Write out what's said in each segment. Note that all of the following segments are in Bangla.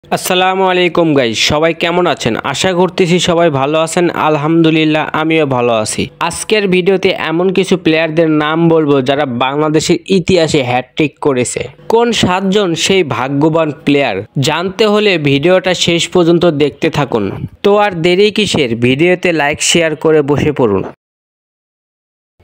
আসসালামু আলাইকুম গাইস, সবাই কেমন আছেন? আশা করতেছি সবাই ভালো আছেন। আলহামদুলিল্লাহ আমিও ভালো আছি। আজকের ভিডিওতে এমন কিছু প্লেয়ারদের নাম বলবো যারা বাংলাদেশের ইতিহাসে হ্যাটট্রিক করেছে। কোন 7 জন সেই ভাগ্যবান প্লেয়ার জানতে হলে ভিডিওটা শেষ পর্যন্ত দেখতে থাকুন। তো আর দেরি কিসের, ভিডিওতে লাইক শেয়ার করে বসে পড়ুন।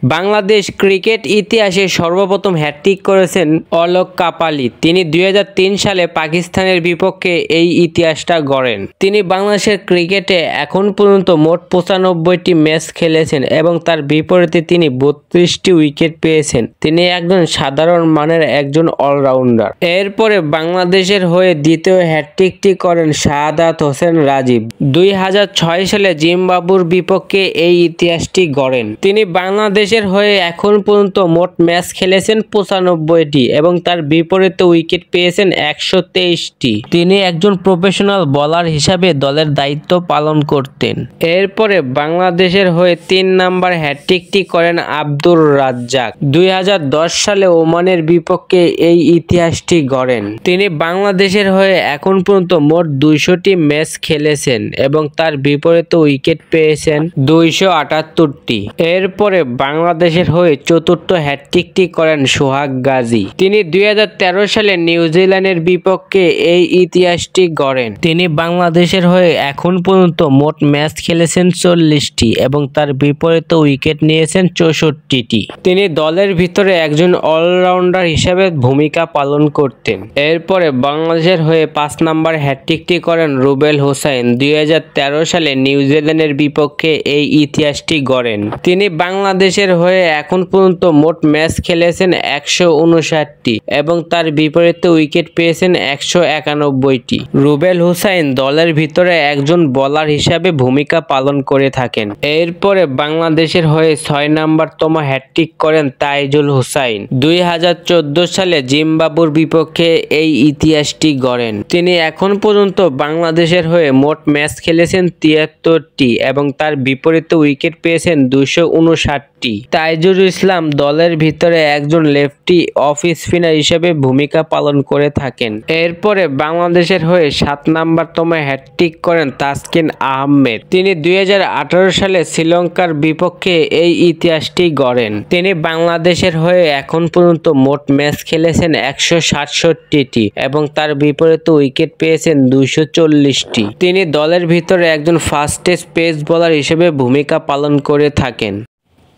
বাংলাদেশ ক্রিকেট ইতিহাসে সর্বপ্রথম হ্যাটট্রিক করেছেন অলোক কাপালি। তিনি 2003 সালে পাকিস্তানের বিপক্ষে এই ইতিহাসটা গড়েন। তিনি বাংলাদেশের ক্রিকেটে এখন পর্যন্ত মোট 95টি ম্যাচ খেলেছেন এবং তার বিপরীতে তিনি 32টি উইকেট পেয়েছেন। তিনি একজন সাধারণ মানের একজন অলরাউন্ডার। এরপরে বাংলাদেশের হয়ে দ্বিতীয় হ্যাটট্রিকটি করেন শাহাদাত হোসেন রাজীব। 2006 সালে জিম্বাবুর বিপক্ষে এই ইতিহাসটি গড়েন। তিনি বাংলাদেশের হয়ে এখন পর্যন্ত মোট ম্যাচ খেলেছেন 95টি এবং তার বিপরীতে উইকেট পেয়েছেন 123টি। তিনি একজন প্রফেশনাল বোলার হিসাবে দলের দায়িত্ব পালন করতেন। এরপরে বাংলাদেশের হয়ে 3 নাম্বার হ্যাটট্রিকটি করেন আব্দুর রাজ্জাক। 2010 সালে ওমানের বিপক্ষে এই ইতিহাসটি গড়েন। তিনি বাংলাদেশের হয়ে এখন পর্যন্ত মোট 200টি ম্যাচ খেলেছেন এবং তার বিপরীতে উইকেট পেয়েছেন 278টি। এরপরে বাংলাদেশের হয়ে চতুর্থ হ্যাটট্রিকটি করেন সোহাগ গাজী। তিনি 2013 সালে নিউজিল্যান্ডের বিপক্ষে এই ইতিহাসটি গড়েন। তিনি বাংলাদেশের হয়ে এখন পর্যন্ত মোট ম্যাচ খেলেছেন 40টি এবং তার বিপরীতে উইকেট নিয়েছেন 64টি। তিনি দলের ভিতরে একজন অলরাউন্ডার হিসেবে ভূমিকা পালন করতেন। এরপরে বাংলাদেশের হয়ে 5 নাম্বার হ্যাটট্রিকটি করেন রুবেল হোসাইন। 2013 সালে নিউজিল্যান্ডের বিপক্ষে এই ইতিহাসটি গড়েন। তিনি বাংলাদেশের হয়ে এখন পর্যন্ত মোট ম্যাচ খেলেছেন 159টি এবং তার বিপরীতে উইকেট পেয়েছেন 191টি। রুবেল হোসাইন দলের ভিতরে একজন বোলার হিসাবে ভূমিকা পালন করে থাকেন। এরপরে বাংলাদেশের হয়ে 6 নাম্বারতম হ্যাটট্রিক করেন তাইজুল হোসাইন। 2014 সালে জিম্বাবুর বিপক্ষে এই ইতিহাসটি গড়েন। তিনি এখন পর্যন্ত বাংলাদেশের হয়ে মোট ম্যাচ খেলেছেন 73টি এবং তার বিপরীতে উইকেট পেয়েছেন 259টি। তাইজুল ইসলাম দলের ভিতরে একজন লেফটি অফ স্পিনার হিসেবে ভূমিকা পালন করে থাকেন। এরপরে বাংলাদেশের হয়ে 7 নাম্বারতম হ্যাটট্রিক করেন তাসকিন আহমেদ। তিনি 2018 সালে শ্রীলঙ্কার বিপক্ষে এই ইতিহাসটি গড়েন। তিনি বাংলাদেশের হয়ে এখন পর্যন্ত মোট ম্যাচ খেলেছেন 167টি এবং তার বিপরীতে উইকেট পেয়েছেন 240টি। তিনি দলের ভিতরে একজন ফাস্টেস্ট পেস বোলার হিসেবে ভূমিকা পালন করে থাকেন।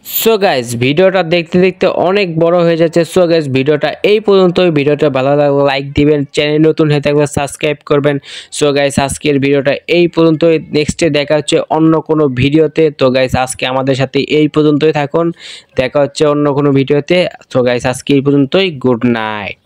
সো গাইস, ভিডিওটা দেখতে দেখতে অনেক বড় হয়ে যাচ্ছে। সো গাইস, ভিডিওটা এই পর্যন্তই। ভিডিওটা ভালো লাগলে লাইক দিবেন, চ্যানেল নতুন হয়ে থাকলে সাবস্ক্রাইব করবেন। সো গাইস, আজকের ভিডিওটা এই পর্যন্তই। নেক্সটে দেখা হচ্ছে অন্য কোনো ভিডিওতে। তো গাইস, আজকে আমাদের সাথে এই পর্যন্তই থাকুন। দেখা হচ্ছে অন্য কোনো ভিডিওতে। সো গাইস, আজকে এই পর্যন্তই। Good night.